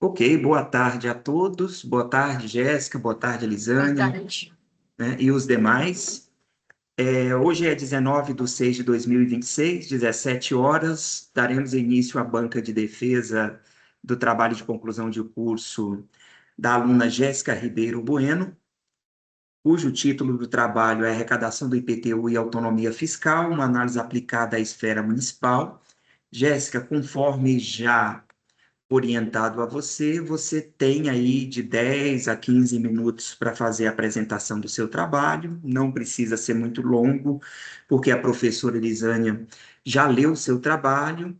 Ok, boa tarde a todos. Boa tarde, Jéssica. Boa tarde, Boa Elisânia, tarde. né, e os demais. Hoje é 19/6/2026, 17 horas. Daremos início à banca de defesa do trabalho de conclusão de curso da aluna Jéssica Ribeiro Bueno, cujo título do trabalho é Arrecadação do IPTU e Autonomia Fiscal, uma análise aplicada à esfera municipal. Jéssica, conforme já orientado a você, você tem aí de 10 a 15 minutos para fazer a apresentação do seu trabalho, não precisa ser muito longo, porque a professora Elisânia já leu o seu trabalho,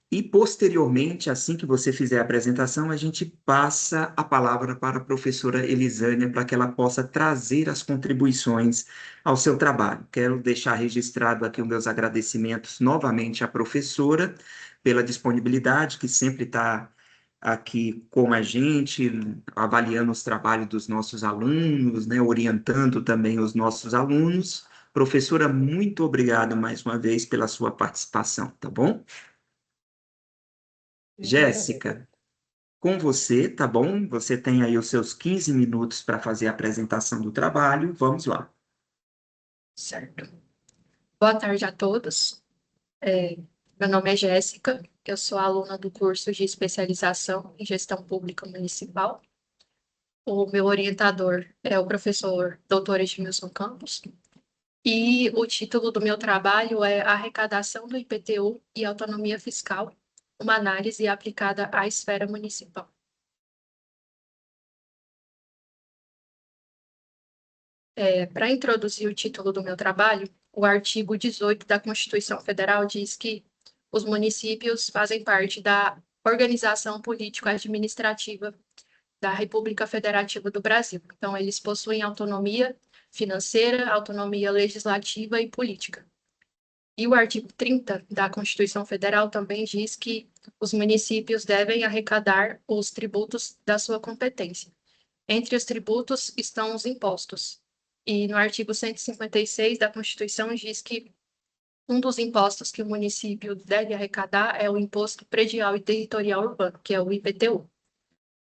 e posteriormente, assim que você fizer a apresentação, a gente passa a palavra para a professora Elisânia para que ela possa trazer as contribuições ao seu trabalho. Quero deixar registrado aqui os meus agradecimentos novamente à professora pela disponibilidade, que sempre está aqui com a gente, avaliando os trabalhos dos nossos alunos, né, orientando também os nossos alunos. Professora, muito obrigado mais uma vez pela sua participação, tá bom? Eu que agradeço. Jéssica, com você, tá bom? Você tem aí os seus 15 minutos para fazer a apresentação do trabalho. Vamos lá. Certo. Boa tarde a todos. Meu nome é Jéssica, eu sou aluna do curso de especialização em gestão pública municipal. O meu orientador é o professor Dr. Edmilson Campos. E o título do meu trabalho é Arrecadação do IPTU e Autonomia Fiscal, uma análise aplicada à esfera municipal. Para introduzir o título do meu trabalho, o artigo 18 da Constituição Federal diz que os municípios fazem parte da organização político-administrativa da República Federativa do Brasil. Então, eles possuem autonomia financeira, autonomia legislativa e política. E o artigo 30 da Constituição Federal também diz que os municípios devem arrecadar os tributos da sua competência. Entre os tributos estão os impostos. E no artigo 156 da Constituição diz que um dos impostos que o município deve arrecadar é o Imposto Predial e Territorial Urbano, que é o IPTU.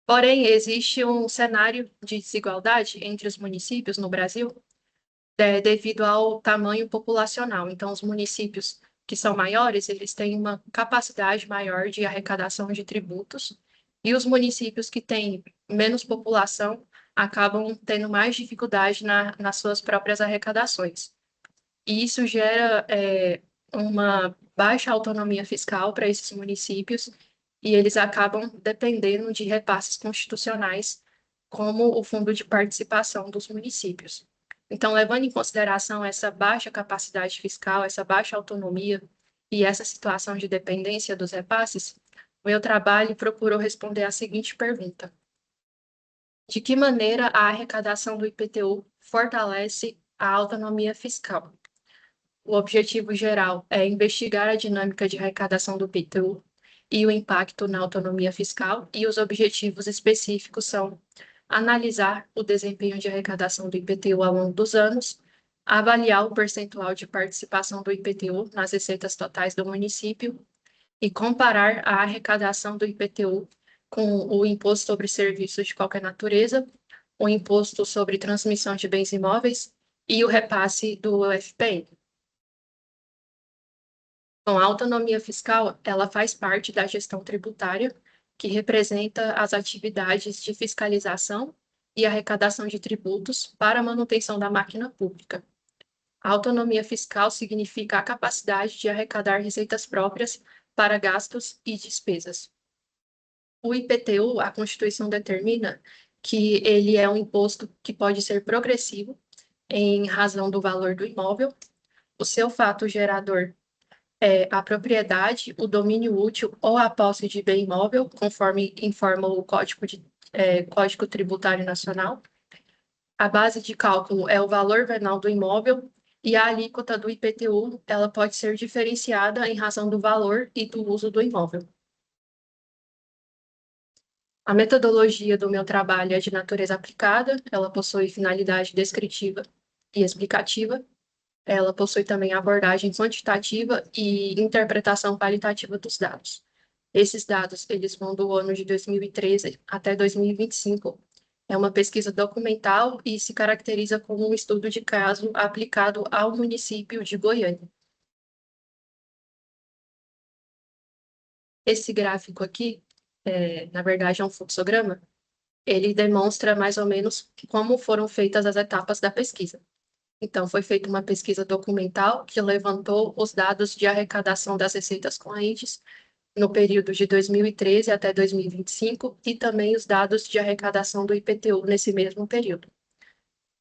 Porém, existe um cenário de desigualdade entre os municípios no Brasil, devido ao tamanho populacional. Então, os municípios que são maiores, eles têm uma capacidade maior de arrecadação de tributos, e os municípios que têm menos população acabam tendo mais dificuldade nas suas próprias arrecadações. E isso gera uma baixa autonomia fiscal para esses municípios, e eles acabam dependendo de repasses constitucionais, como o Fundo de Participação dos Municípios. Então, levando em consideração essa baixa capacidade fiscal, essa baixa autonomia e essa situação de dependência dos repasses, o meu trabalho procurou responder a seguinte pergunta: de que maneira a arrecadação do IPTU fortalece a autonomia fiscal? O objetivo geral é investigar a dinâmica de arrecadação do IPTU e o impacto na autonomia fiscal, e os objetivos específicos são analisar o desempenho de arrecadação do IPTU ao longo dos anos, avaliar o percentual de participação do IPTU nas receitas totais do município e comparar a arrecadação do IPTU com o Imposto sobre Serviços de qualquer natureza, o Imposto sobre Transmissão de Bens Imóveis e o repasse do FPI. Bom, a autonomia fiscal, ela faz parte da gestão tributária, que representa as atividades de fiscalização e arrecadação de tributos para a manutenção da máquina pública. A autonomia fiscal significa a capacidade de arrecadar receitas próprias para gastos e despesas. O IPTU, a Constituição determina que ele é um imposto que pode ser progressivo em razão do valor do imóvel. O seu fato gerador é a propriedade, o domínio útil ou a posse de bem imóvel, conforme informa o Código Tributário Nacional. A base de cálculo é o valor venal do imóvel, e a alíquota do IPTU, ela pode ser diferenciada em razão do valor e do uso do imóvel. A metodologia do meu trabalho é de natureza aplicada, ela possui finalidade descritiva e explicativa. Ela possui também abordagem quantitativa e interpretação qualitativa dos dados. Esses dados, eles vão do ano de 2013 até 2025. É uma pesquisa documental e se caracteriza como um estudo de caso aplicado ao município de Goiânia. Esse gráfico aqui, na verdade, é um fluxograma. Ele demonstra mais ou menos como foram feitas as etapas da pesquisa. Então, foi feita uma pesquisa documental que levantou os dados de arrecadação das receitas correntes no período de 2013 até 2025 e também os dados de arrecadação do IPTU nesse mesmo período.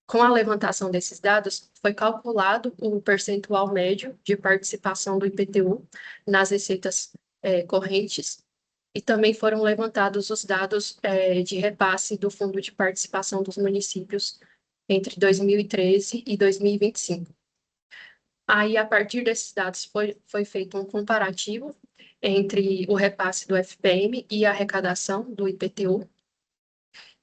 Com a levantação desses dados, foi calculado o percentual médio de participação do IPTU nas receitas correntes e também foram levantados os dados de repasse do Fundo de Participação dos Municípios entre 2013 e 2025. Aí, a partir desses dados, foi feito um comparativo entre o repasse do FPM e a arrecadação do IPTU.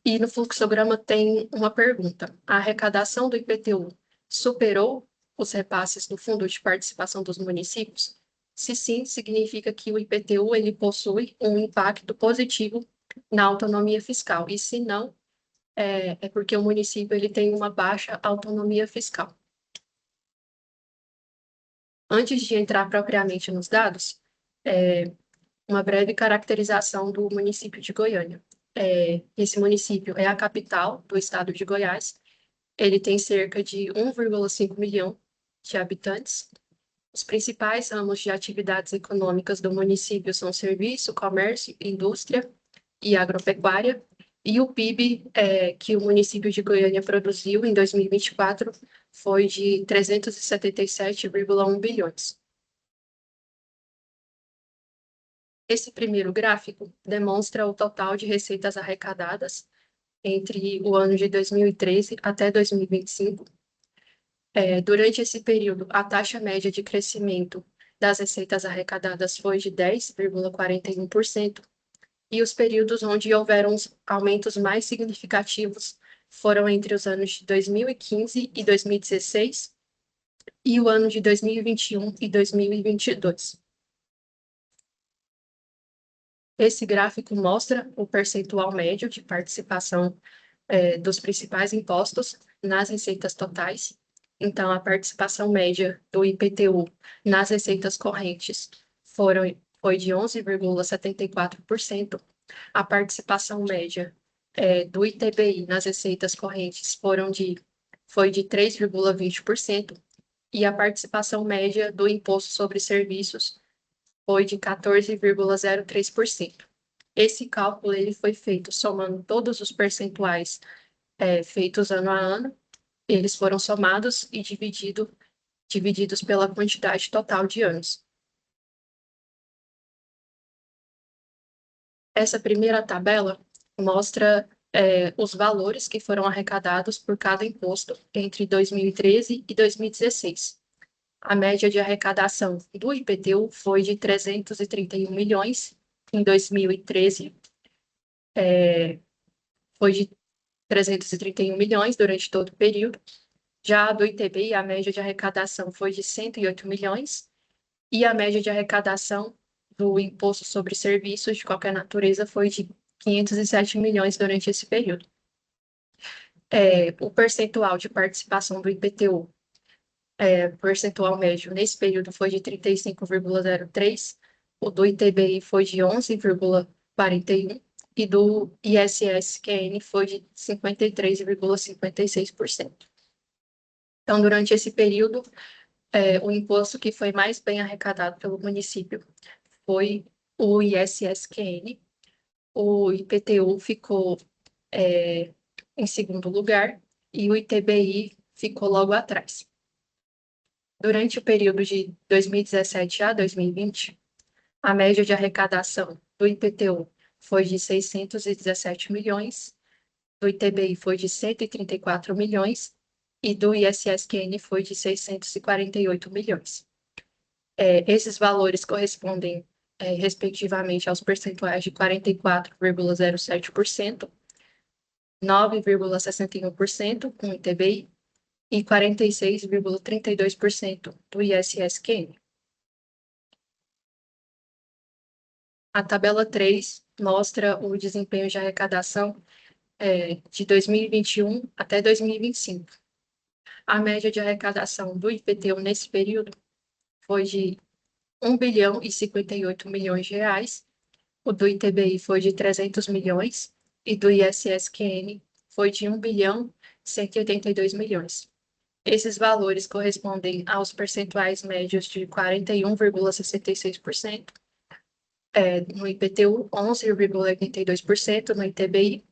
E no fluxograma tem uma pergunta: a arrecadação do IPTU superou os repasses do Fundo de Participação dos Municípios? Se sim, significa que o IPTU ele possui um impacto positivo na autonomia fiscal. E se não, é porque o município ele tem uma baixa autonomia fiscal. Antes de entrar propriamente nos dados, uma breve caracterização do município de Goiânia. Esse município é a capital do estado de Goiás. Ele tem cerca de 1,5 milhão de habitantes. Os principais ramos de atividades econômicas do município são serviço, comércio, indústria e agropecuária. E o PIB que o município de Goiânia produziu em 2024 foi de 377,1 bilhões. Esse primeiro gráfico demonstra o total de receitas arrecadadas entre o ano de 2013 até 2025. Durante esse período, a taxa média de crescimento das receitas arrecadadas foi de 10,41%, e os períodos onde houveram os aumentos mais significativos foram entre os anos de 2015 e 2016 e o ano de 2021 e 2022. Esse gráfico mostra o percentual médio de participação dos principais impostos nas receitas totais. Então, a participação média do IPTU nas receitas correntes foi de 11,74%. A participação média do ITBI nas receitas correntes foi de 3,20%. E a participação média do Imposto sobre Serviços foi de 14,03%. Esse cálculo ele foi feito somando todos os percentuais feitos ano a ano, eles foram somados e divididos pela quantidade total de anos. Essa primeira tabela mostra os valores que foram arrecadados por cada imposto entre 2013 e 2016. A média de arrecadação do IPTU foi de 331 milhões em 2013, foi de 331 milhões durante todo o período. Já do ITBI, a média de arrecadação foi de 108 milhões e a média de arrecadação do Imposto sobre Serviços de qualquer natureza foi de 507 milhões durante esse período. O percentual de participação do IPTU, percentual médio nesse período foi de 35,03%, o do ITBI foi de 11,41% e do ISS-QN foi de 53,56%. Então, durante esse período, o imposto que foi mais bem arrecadado pelo município foi o ISS-QN. O IPTU ficou em segundo lugar e o ITBI ficou logo atrás. Durante o período de 2017 a 2020, a média de arrecadação do IPTU foi de 617 milhões, do ITBI foi de 134 milhões e do ISS-QN foi de 648 milhões. Esses valores correspondem, respectivamente, aos percentuais de 44,07%, 9,61% com o ITBI e 46,32% do ISS-QN. A tabela 3 mostra o desempenho de arrecadação de 2021 até 2025. A média de arrecadação do IPTU nesse período foi de 1 bilhão e 58 milhões de reais, o do ITBI foi de 300 milhões e do ISSQN foi de 1 bilhão e 182 milhões. Esses valores correspondem aos percentuais médios de 41,66%, no IPTU, 11,82% no ITBI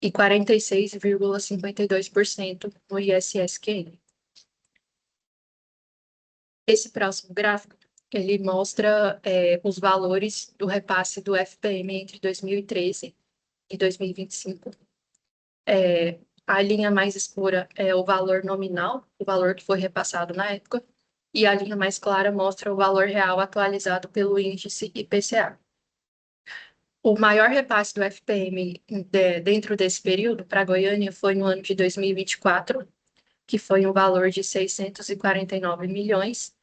e 46,52% no ISSQN. Esse próximo gráfico, ele mostra os valores do repasse do FPM entre 2013 e 2025. A linha mais escura é o valor nominal, o valor que foi repassado na época, e a linha mais clara mostra o valor real atualizado pelo índice IPCA. O maior repasse do FPM dentro desse período para Goiânia foi no ano de 2024, que foi um valor de 649 milhões,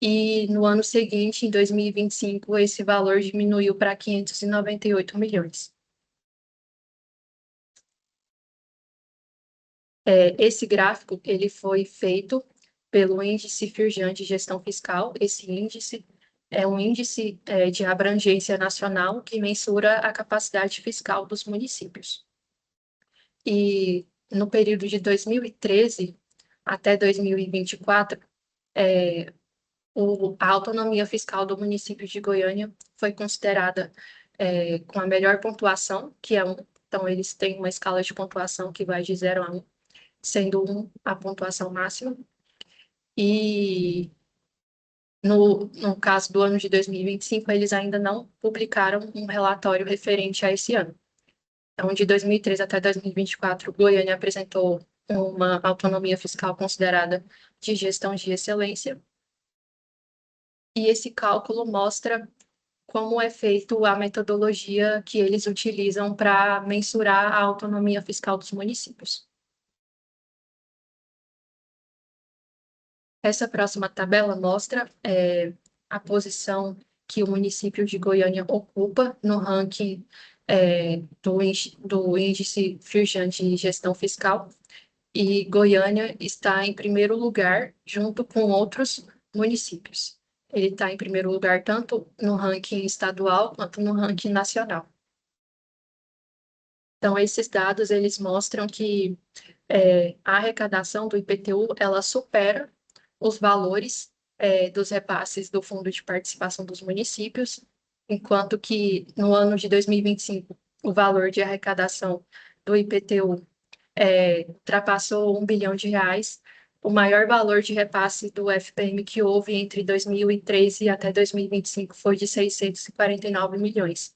e no ano seguinte, em 2025, esse valor diminuiu para 598 milhões. Esse gráfico ele foi feito pelo índice Firjan de gestão fiscal. Esse índice é um índice de abrangência nacional que mensura a capacidade fiscal dos municípios. E no período de 2013 até 2024, a autonomia fiscal do município de Goiânia foi considerada com a melhor pontuação, que é 1. Então, eles têm uma escala de pontuação que vai de 0 a 1, sendo 1 a pontuação máxima. E no caso do ano de 2025, eles ainda não publicaram um relatório referente a esse ano. Então, de 2013 até 2024, Goiânia apresentou uma autonomia fiscal considerada de gestão de excelência. E esse cálculo mostra como é feita a metodologia que eles utilizam para mensurar a autonomia fiscal dos municípios. Essa próxima tabela mostra a posição que o município de Goiânia ocupa no ranking do índice Firjan de gestão fiscal, e Goiânia está em primeiro lugar junto com outros municípios. Ele está em primeiro lugar tanto no ranking estadual quanto no ranking nacional. Então, esses dados eles mostram que a arrecadação do IPTU ela supera os valores dos repasses do Fundo de Participação dos Municípios, enquanto que no ano de 2025 o valor de arrecadação do IPTU ultrapassou 1 bilhão de reais, o maior valor de repasse do FPM que houve entre 2013 até 2025 foi de 649 milhões.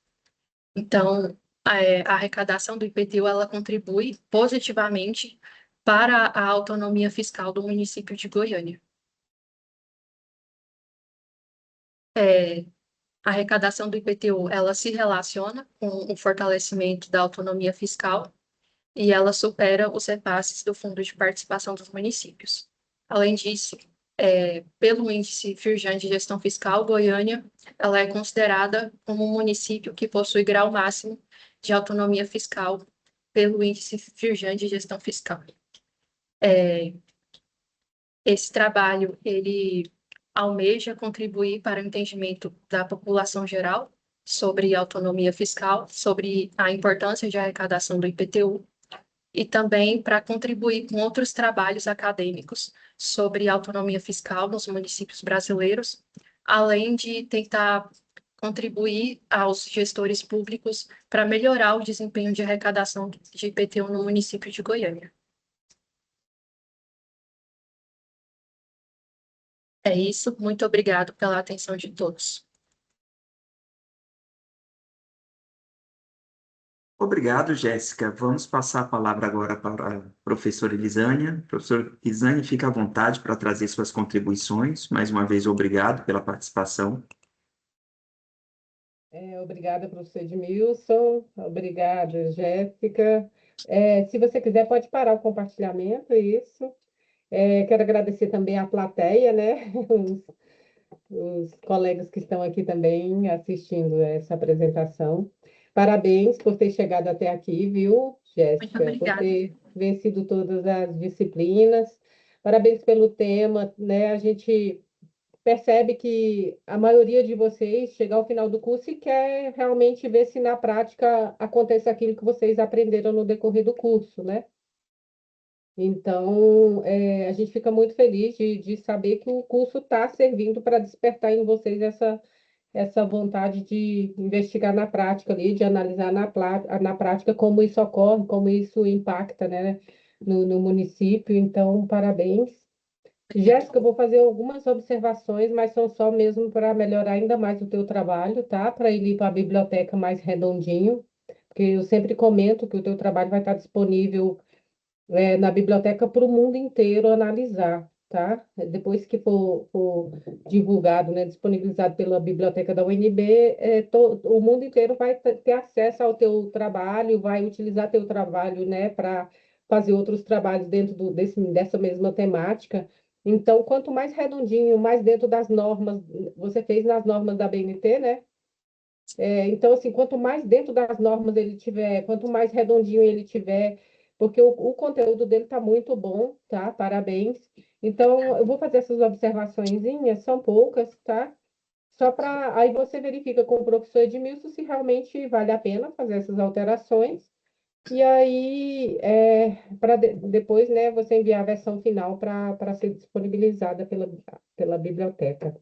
Então, a arrecadação do IPTU ela contribui positivamente para a autonomia fiscal do município de Goiânia. A arrecadação do IPTU ela se relaciona com o fortalecimento da autonomia fiscal e ela supera os repasses do Fundo de Participação dos Municípios. Além disso, pelo índice Firjan de gestão fiscal, Goiânia ela é considerada como um município que possui grau máximo de autonomia fiscal pelo índice Firjan de gestão fiscal. Esse trabalho, ele almeja contribuir para o entendimento da população geral sobre autonomia fiscal, sobre a importância de arrecadação do IPTU, e também para contribuir com outros trabalhos acadêmicos sobre autonomia fiscal nos municípios brasileiros, além de tentar contribuir aos gestores públicos para melhorar o desempenho de arrecadação de IPTU no município de Goiânia. É isso, muito obrigado pela atenção de todos. Obrigado, Jéssica. Vamos passar a palavra agora para a professora Elisânia. Professora Elisânia, fique à vontade para trazer suas contribuições. Mais uma vez, obrigado pela participação. Obrigada, professor Edmilson. Obrigada, Jéssica. Se você quiser, pode parar o compartilhamento, isso. Quero agradecer também à plateia, né? os colegas que estão aqui também assistindo essa apresentação. Parabéns por ter chegado até aqui, viu, Muito Jéssica? Por obrigada. ter vencido todas as disciplinas. Parabéns pelo tema, né? A gente percebe que a maioria de vocês chega ao final do curso e quer realmente ver se na prática acontece aquilo que vocês aprenderam no decorrer do curso, né? Então, a gente fica muito feliz de saber que o curso está servindo para despertar em vocês essa vontade de investigar na prática ali, de analisar na prática como isso ocorre, como isso impacta, né, no município. Então, parabéns. Jéssica, eu vou fazer algumas observações, mas são só mesmo para melhorar ainda mais o teu trabalho, tá? Para ele ir para a biblioteca mais redondinho, porque eu sempre comento que o teu trabalho vai estar disponível na biblioteca para o mundo inteiro analisar, tá? Depois que for divulgado, né, disponibilizado pela biblioteca da UNB, o mundo inteiro vai ter acesso ao teu trabalho, vai utilizar teu trabalho, né, para fazer outros trabalhos dentro dessa mesma temática. Então, quanto mais redondinho, mais dentro das normas, você fez nas normas da BNT, né? Então, assim, quanto mais dentro das normas ele tiver, quanto mais redondinho ele tiver, porque o conteúdo dele está muito bom, tá? Parabéns. Então, eu vou fazer essas observaçõezinhas, são poucas, tá? Só para. Aí você verifica com o professor Edmilson se realmente vale a pena fazer essas alterações. E aí, para depois, né, você enviar a versão final para ser disponibilizada pela biblioteca.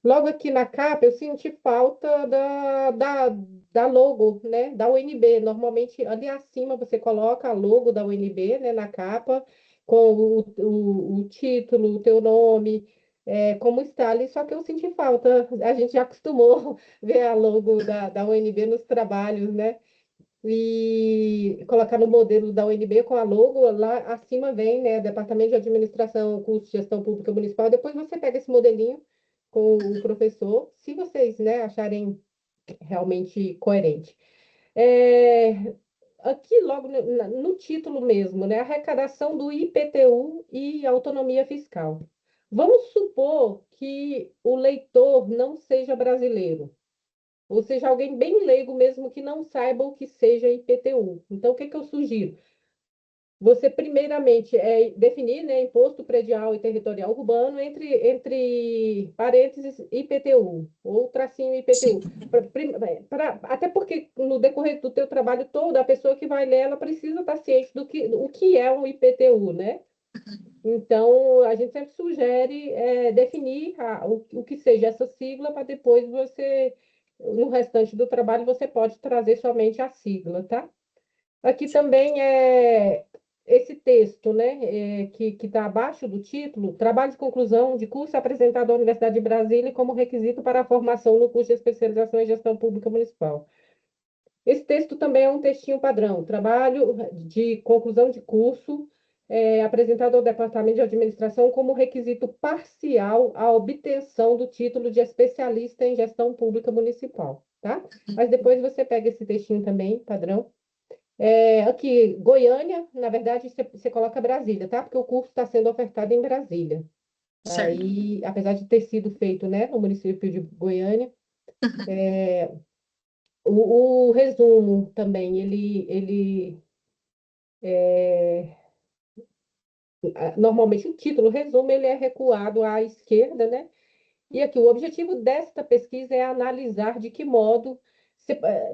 Logo aqui na capa, eu senti falta da logo, né, da UNB. Normalmente, ali acima, você coloca a logo da UNB, né, na capa, com o título, o teu nome, como está ali. Só que eu senti falta, a gente já acostumou ver a logo da UNB nos trabalhos, né? E colocar no modelo da UNB com a logo, lá acima vem, né, Departamento de Administração, Curso de Gestão Pública Municipal. Depois você pega esse modelinho com o professor, se vocês, né, acharem realmente coerente. É, aqui, logo no título mesmo, né, arrecadação do IPTU e autonomia fiscal. Vamos supor que o leitor não seja brasileiro, ou seja, alguém bem leigo mesmo que não saiba o que seja IPTU. Então, o que que eu sugiro? Você, primeiramente, definir, né, Imposto Predial e Territorial Urbano, entre parênteses, IPTU, ou tracinho Sim, IPTU. Até porque, no decorrer do teu trabalho todo, a pessoa que vai ler, ela precisa estar ciente o que é um IPTU, né? Então, a gente sempre sugere definir o que seja essa sigla, para depois você, no restante do trabalho, você pode trazer somente a sigla, tá? Aqui também esse texto, né, que está abaixo do título, trabalho de conclusão de curso apresentado à Universidade de Brasília como requisito para a formação no curso de especialização em gestão pública municipal. Esse texto também é um textinho padrão, trabalho de conclusão de curso apresentado ao Departamento de Administração como requisito parcial à obtenção do título de especialista em gestão pública municipal, tá? Mas depois você pega esse textinho também, padrão. Aqui, Goiânia, na verdade, você coloca Brasília, tá? Porque o curso está sendo ofertado em Brasília. Certo. Aí, apesar de ter sido feito, né, no município de Goiânia, o resumo também, normalmente o título, o resumo, ele é recuado à esquerda, né? E aqui, o objetivo desta pesquisa é analisar de que modo,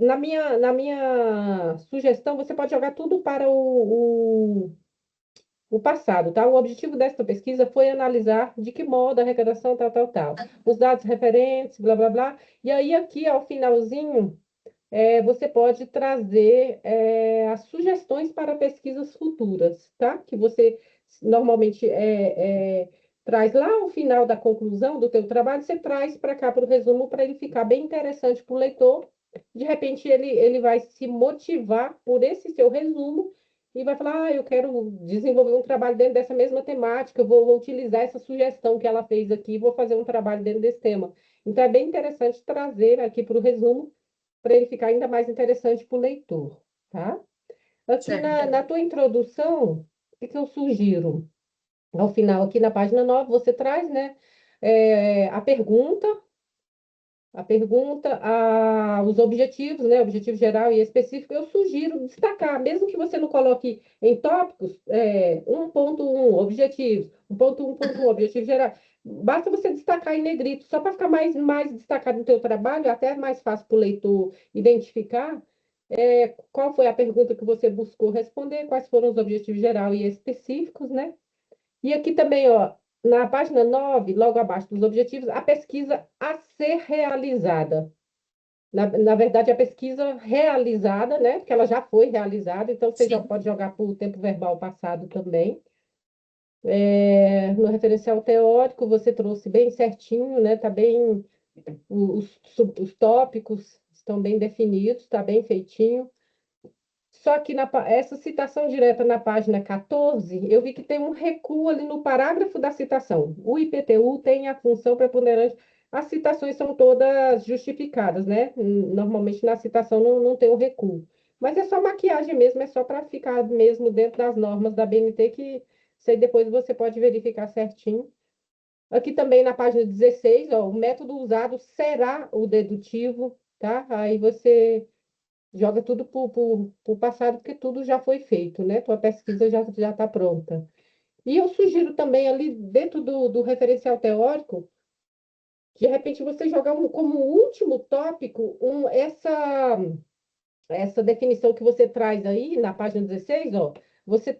na minha sugestão, você pode jogar tudo para o passado, tá? O objetivo desta pesquisa foi analisar de que modo a arrecadação, tal, tal, tal, os dados referentes, blá, blá, blá. E aí, aqui, ao finalzinho, você pode trazer as sugestões para pesquisas futuras, tá? Que você normalmente traz lá ao final da conclusão do teu trabalho, você traz para cá para o resumo para ele ficar bem interessante para o leitor. De repente, ele vai se motivar por esse seu resumo e vai falar, eu quero desenvolver um trabalho dentro dessa mesma temática, eu vou utilizar essa sugestão que ela fez aqui, vou fazer um trabalho dentro desse tema. Então, é bem interessante trazer aqui para o resumo para ele ficar ainda mais interessante para o leitor, tá? Aqui Certo. na tua introdução, o que que eu sugiro? Ao final, aqui na página 9, você traz, né, a pergunta, os objetivos, né? Objetivo geral e específico, eu sugiro destacar, mesmo que você não coloque em tópicos, 1.1, objetivos, 1.1.1, objetivo geral. Basta você destacar em negrito, só para ficar mais destacado no teu trabalho, até mais fácil para o leitor identificar qual foi a pergunta que você buscou responder, quais foram os objetivos geral e específicos, né? E aqui também, ó, na página 9, logo abaixo dos objetivos, a pesquisa a ser realizada. Na verdade, a pesquisa realizada, né? Porque ela já foi realizada, então você já Sim. pode jogar para o tempo verbal passado também. No referencial teórico, você trouxe bem certinho, né? Tá bem, os tópicos estão bem definidos, está bem feitinho. Só que essa citação direta na página 14, eu vi que tem um recuo ali no parágrafo da citação. O IPTU tem a função preponderante. As citações são todas justificadas, né? Normalmente na citação não tem o recuo. Mas é só maquiagem mesmo, é só para ficar mesmo dentro das normas da BNT, que isso aí depois você pode verificar certinho. Aqui também na página 16, ó, o método usado será o dedutivo, tá? Aí você joga tudo para o passado, porque tudo já foi feito, né? Tua pesquisa já está pronta. E eu sugiro também ali dentro do referencial teórico, de repente você jogar como último tópico essa definição que você traz aí na página 16, ó, você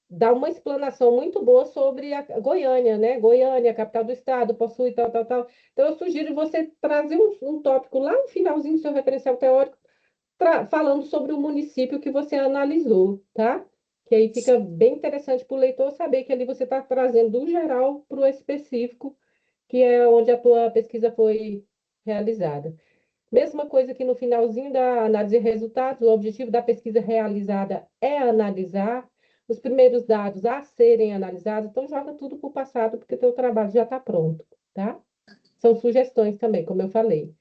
dá uma explanação muito boa sobre a Goiânia, né? Goiânia, capital do estado, possui tal, tal, tal. Então, eu sugiro você trazer um tópico lá no finalzinho do seu referencial teórico, falando sobre o município que você analisou, tá? Que aí fica bem interessante para o leitor saber que ali você está trazendo do geral para o específico, que é onde a tua pesquisa foi realizada. Mesma coisa que no finalzinho da análise de resultados, o objetivo da pesquisa realizada é analisar os primeiros dados a serem analisados, então joga tudo para o passado, porque o teu trabalho já está pronto, tá? São sugestões também, como eu falei.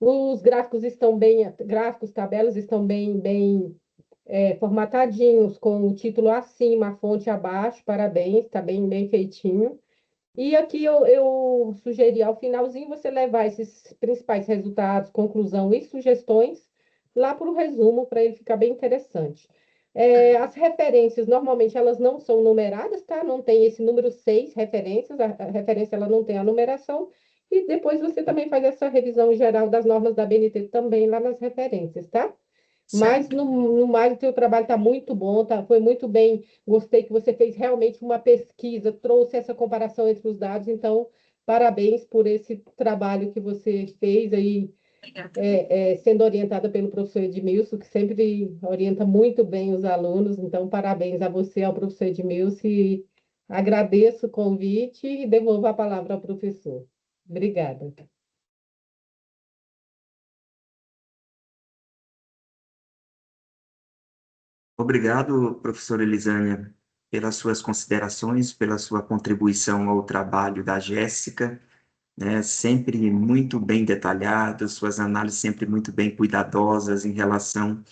Os gráficos, tabelas estão bem formatadinhos, com o título acima, a fonte abaixo, parabéns, está bem feitinho. E aqui eu sugeri ao finalzinho você levar esses principais resultados, conclusão e sugestões lá para o resumo, para ele ficar bem interessante. As referências, normalmente, elas não são numeradas, tá? Não tem esse número 6 referências, a referência ela não tem a numeração, e depois você também faz essa revisão geral das normas da BNT também lá nas referências, tá? Mas, Certo. no mais, o teu trabalho está muito bom, tá? Foi muito bem. Gostei que você fez realmente uma pesquisa, trouxe essa comparação entre os dados. Então, parabéns por esse trabalho que você fez aí, Obrigada. sendo orientada pelo professor Edmilson, que sempre orienta muito bem os alunos. Então, parabéns a você, ao professor Edmilson, e agradeço o convite e devolvo a palavra ao professor. Obrigada. Obrigado, professora Elisânia, pelas suas considerações, pela sua contribuição ao trabalho da Jéssica, né? Sempre muito bem detalhadas, suas análises sempre muito bem cuidadosas em relação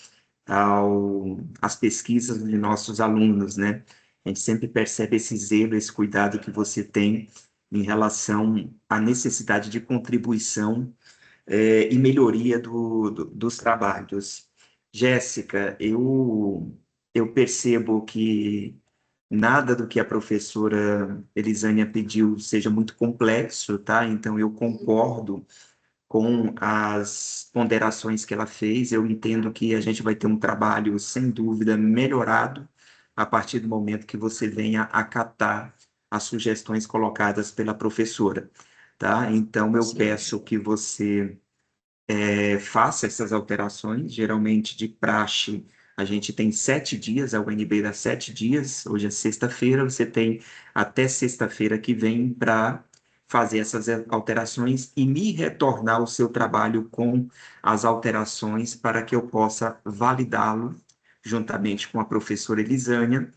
às pesquisas de nossos alunos, né? A gente sempre percebe esse zelo, esse cuidado que você tem em relação à necessidade de contribuição e melhoria dos trabalhos. Jéssica, eu percebo que nada do que a professora Elisânia pediu seja muito complexo, tá? Então, eu concordo com as ponderações que ela fez. Eu entendo que a gente vai ter um trabalho, sem dúvida, melhorado a partir do momento que você venha acatar as sugestões colocadas pela professora, tá? Então, eu peço que você faça essas alterações. Geralmente, de praxe, a gente tem 7 dias, a UNB dá 7 dias. Hoje é sexta-feira, você tem até sexta-feira que vem para fazer essas alterações e me retornar o seu trabalho com as alterações para que eu possa validá-lo juntamente com a professora Elisânia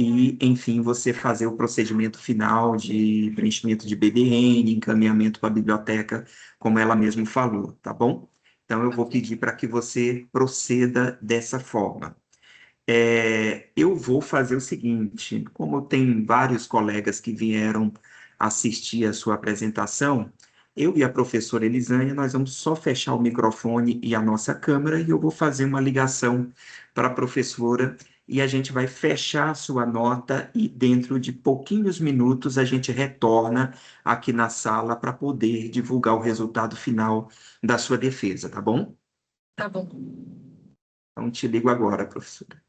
e, enfim, você fazer o procedimento final de preenchimento de BDN, encaminhamento para a biblioteca, como ela mesma falou, tá bom? Então, eu vou Ok. pedir para que você proceda dessa forma. Eu vou fazer o seguinte: como tem vários colegas que vieram assistir a sua apresentação, eu e a professora Elisânia, nós vamos só fechar o microfone e a nossa câmera e eu vou fazer uma ligação para a professora e a gente vai fechar a sua nota e dentro de pouquinhos minutos a gente retorna aqui na sala para poder divulgar o resultado final da sua defesa, tá bom? Tá bom. Então te ligo agora, professora.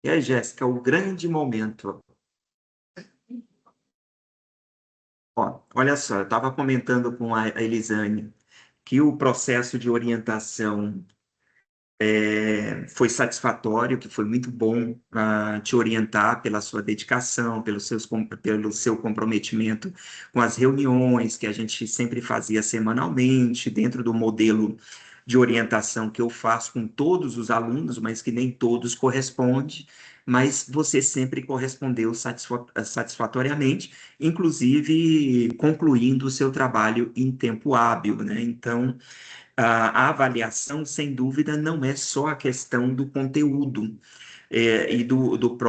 E aí, Jéssica, o grande momento. Ó, olha só, eu estava comentando com a Elisane que o processo de orientação foi satisfatório, que foi muito bom te orientar pela sua dedicação, pelo seu comprometimento com as reuniões que a gente sempre fazia semanalmente, dentro do modelo de orientação que eu faço com todos os alunos, mas que nem todos correspondem, mas você sempre correspondeu satisfatoriamente, inclusive concluindo o seu trabalho em tempo hábil, né? Então, a avaliação, sem dúvida, não é só a questão do conteúdo e do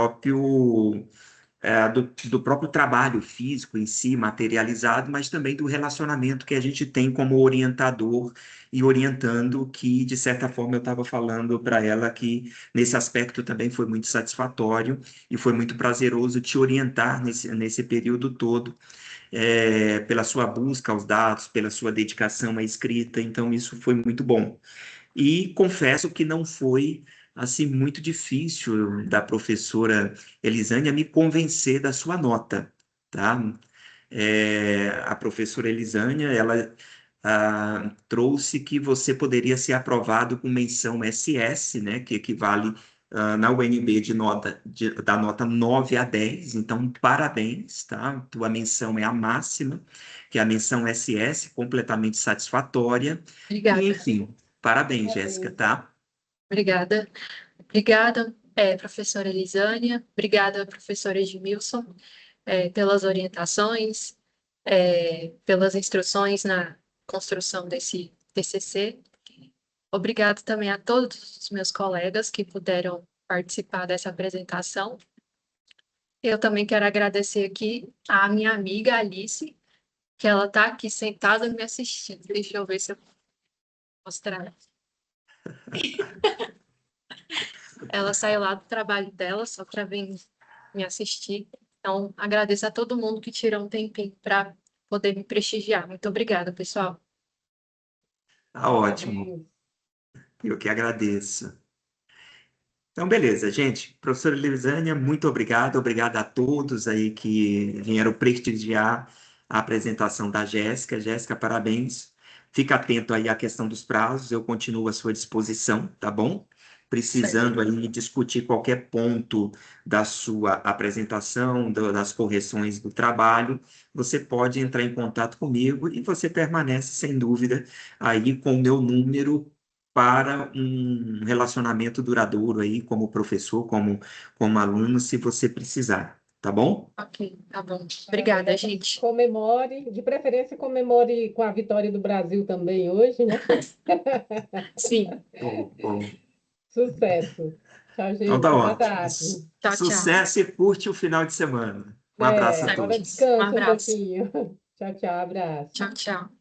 próprio trabalho físico em si, materializado, mas também do relacionamento que a gente tem como orientador e orientando, que, de certa forma, eu estava falando para ela que, nesse aspecto, também foi muito satisfatório e foi muito prazeroso te orientar nesse período todo pela sua busca aos dados, pela sua dedicação à escrita, então isso foi muito bom. E confesso que não foi assim muito difícil da professora Elisânia me convencer da sua nota, tá? A professora Elisânia, ela trouxe que você poderia ser aprovado com menção SS, né, que equivale na UNB da nota 9 a 10, então parabéns, tá? Tua menção é a máxima, que é a menção SS, completamente satisfatória, e Obrigada. enfim, parabéns, Jéssica, tá? Obrigada. Obrigada, professora Elisânia. Obrigada, professora Edmilson, pelas orientações, pelas instruções na construção desse TCC. Obrigado também a todos os meus colegas que puderam participar dessa apresentação. Eu também quero agradecer aqui à minha amiga Alice, que ela está aqui sentada me assistindo. Deixa eu ver se eu vou mostrar. Ela saiu lá do trabalho dela só para vir me assistir. Então, agradeço a todo mundo que tirou um tempinho para poder me prestigiar. Muito obrigada, pessoal. Tá ótimo, eu que agradeço. Então, beleza, gente. Professora Elisânia, muito obrigado. Obrigado a todos aí que vieram prestigiar a apresentação da Jéssica. Jéssica, parabéns. Fica atento aí à questão dos prazos, eu continuo à sua disposição, tá bom? Precisando aí discutir qualquer ponto da sua apresentação, das correções do trabalho, você pode entrar em contato comigo e você permanece, sem dúvida, aí com o meu número para relacionamento duradouro aí, como professor, como aluno, se você precisar. tá bom? Ok, tá bom. Obrigada, gente. Comemore, de preferência comemore com a vitória do Brasil também hoje, né? Sim. Bom. Sucesso. Tchau, Então tá gente. Boa ótimo. tarde. Tchau, tchau. Sucesso e curte o final de semana. Um abraço a Agora todos. Um descansa um abraço. pouquinho. Tchau, tchau, abraço. Tchau, tchau.